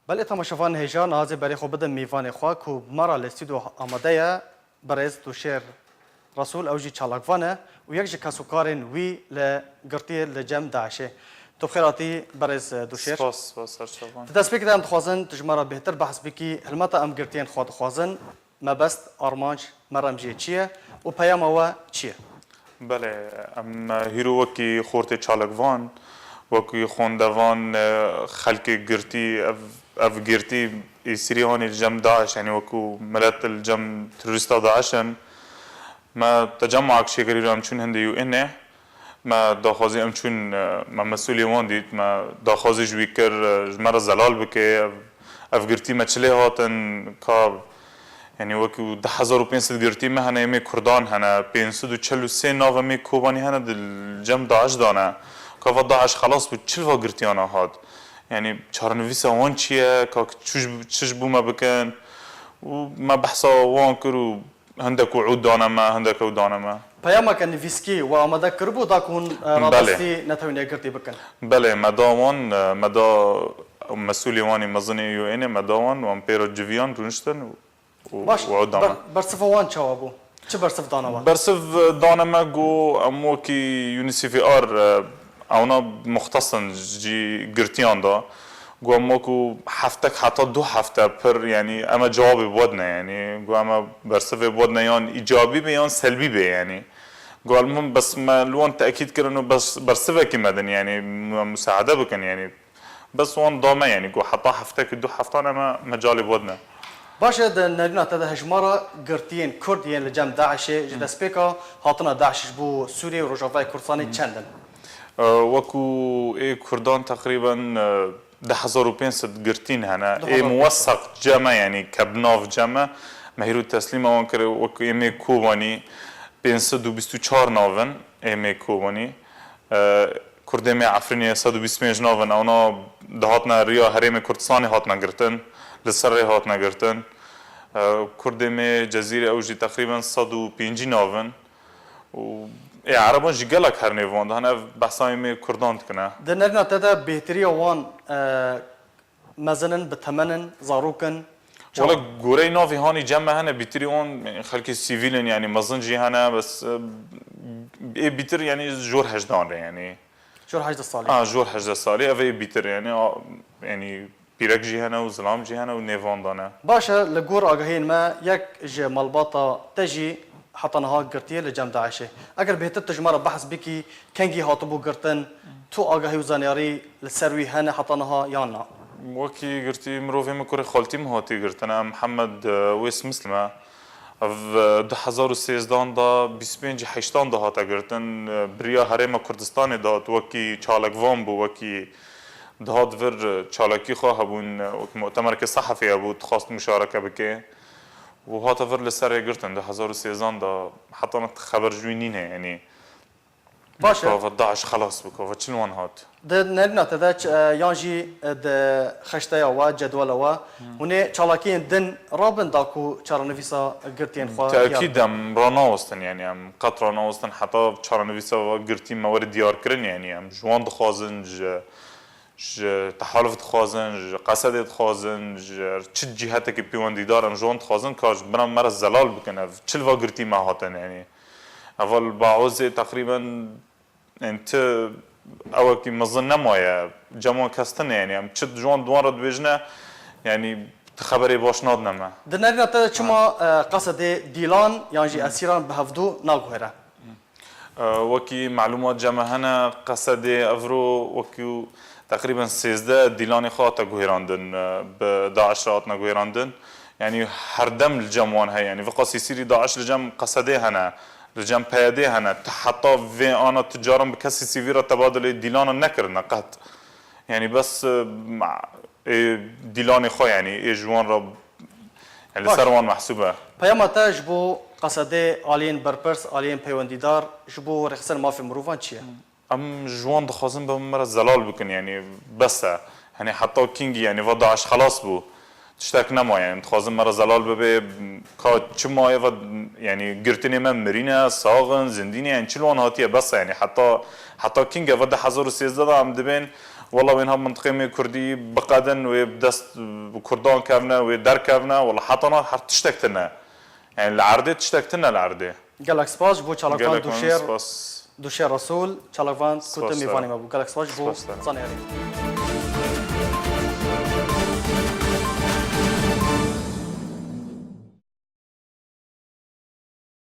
بله تماشاوان هیجان از برای خوب بدم میوان خواه که مرا لستیدو آماده برای دو شیر رسول اوجی چالاکوانه و یک کسو کارن وی لگرتی لجم داعشه تو خیراتی برای دو شیر سپاس ارشوان دست بکردم خوازن تجمرا بهتر بحث بکی هلمتا ام گرتین خواد خوازن ما بست آرمانج مرام جی چیه و پیام او چیه بله ام هیرو وکی خورت چالکوان وکی خوندوان خلق گرتی اف گرتی سریعان الجم داعش يعني وكو ملات الجم تروریستا داعشن ما تجمع شكري رام چون هندي يو انه ما داخوازي ام چون ما مسؤولي وان ديت ما داخوازي جويكر مرة زلال بكي اف گرتي ما چلي هاتن كا يعني وكو 10500 گرتي ما هنا يمي كردان هنا 543 ناو مي كوباني هنا دل جم داعش دانا كا داعش خلاص بود چلوا گرتيانا هات يعني چارنویسا وان چیه که چش بو ما بکن و ما بحثا وان کرو هندك وعود دانما هندك ودانما پیام کن ویسکی و آماده کربو دا کن رابستی نتوانی گرتی بکن بله مداوان مدا مسئولی وانی مزنی یو اینه مداوان و امپیرو جویان رونشتن وعود دانا برصف وان چوابو چه برصف دانوا برصف دانما جو امو کی یونیسیفی آر اونا مختصن جي قرتيان دا قو اماكو حفتك حتى 2 هفته پر يعني اما جوابي بودنا يعني قو اما برصفي بودنا يان ايجابي بي يان سلبي بي يعني قو المهم بس ما لون تاكيد كرنو بس برصفه كمدن يعني مساعده بكن يعني بس وان ضامه يعني قو حتى حفتك 2 هفته اما مجالي بودنا باشه د نرنا تده هجمارا گرتین کردین لجم داعش جدا سپیکا هاتنا داعش بو سوریه و روجاوای کردستانی چندن وكو كردان تقريبا 10500 قرتين هنا موثق جمع يعني كبناف جمع مهيرو التسليم وانكر وكو ايمي كوباني 524 نافن ايمي كوباني كردمي عفريني 125 نافن اونا دهاتنا ريا هريمي كردستاني هاتنا قرتن لسري هاتنا قرتن كردمي جزيرة اوجي تقريبا 150 نافن و عربان جي قالك هرنيفون ده هنا بحثاي مي كردان تكنا ده نرنا تدا بهتريا وان مزنن بتمنن زاروكن ولا غوري نوفي هاني جمع هنا بيتريون يعني خلك السيفيلين يعني مزنجي هنا بس بيتر يعني جور هجدان يعني جور حجد الصالي جور حجد الصالي افي بيتر يعني يعني بيرك جي هنا وزلام جي هنا ونيفون دانا باشا لغور اگهين ما يك جي مالباطا تجي حتى نها قرتيه لجم داعشه اگر بهتر تجمره بحث بكي كنجي هاتبو قرتن تو اگهي وزانياري للسروي هنا حتى نها يانا وكي قرتي مروفي مكوري خالتي مهاتي قرتنا محمد ويس مسلمة اف 2013 دا 25 حشتان دا هاتا قرتن بريا هريما كردستاني دات وكي چالك وان بو وكي دهات فر چالكي خواه بون مؤتمر که صحفي ابو تخواست مشاركة بكي وهاتا فر لسر قرتن ده 2013 دا حتى خبر جوينين يعني باشا فداعش خلاص بكو فشلون هات ده نرنا تداش يانجي ده خشتايا وا جدول وا هنا چالاكين دن رابن داكو چارنويسا قرتين خوا تأكيد ام راناوستن يعني ام قط راناوستن حتى چارنويسا قرتين موارد ديار كرن يعني ام جوان دخوازن تحالف تخوازن قصد تخوازن چه جهته که پیوندی دارم جوان تخوازن کاش برام مرا زلال بکنه چل واگرتی ما هاتن يعني اول بعوز تقريبا انت او کی مظن نمایا جمع کستن يعني ام چه جوان دوار دوجنا يعني خبري باش نادنما دنرنا تا چما قصد ديلان يانجي اسيران بهفدو ناغوهره وكي معلومات جمع هنا قصد افرو وكي تقريبا 13 ديلاني خاطا غويراندن بداعش راتنا غويراندن يعني هردم الجموان هي يعني فقط يصير داعش لجم قصده هنا لجم بياده هنا حتى في انا تجارم بكسي سيفيرا تبادل ديلان نكرنا قط يعني بس ديلاني خو يعني جوان رب يعني سروان محسوبه پیام تا جبو قصده آلین برپرس آلین پیوندیدار جبو رخصن ما في مروفان چیه ام جوان دخوازن بمرة زلال بكن يعني بس يعني حتى كينجي يعني وضعش خلاص بو تشتاك نما يعني تخوازن مرة زلال ببي كا چما يعني قرتني من مرينا صاغن زنديني يعني چلوان هاتيه بس يعني حتى كينجا وضع 1013 عم دبين والله وين هم منطقه مي كردي بقادن وبدست كردان كافنا ودر كافنا والله حطنا حط تشتكتنا يعني العرضه تشتكتنا العرضه گلک سپاس بو چالاکوان قالك دوشیر سپاس دوشیر رسول چالاکوان کوت سپاس میوانی دارم. ما بو گلک سپاس بو سپاس دارم. زانیاری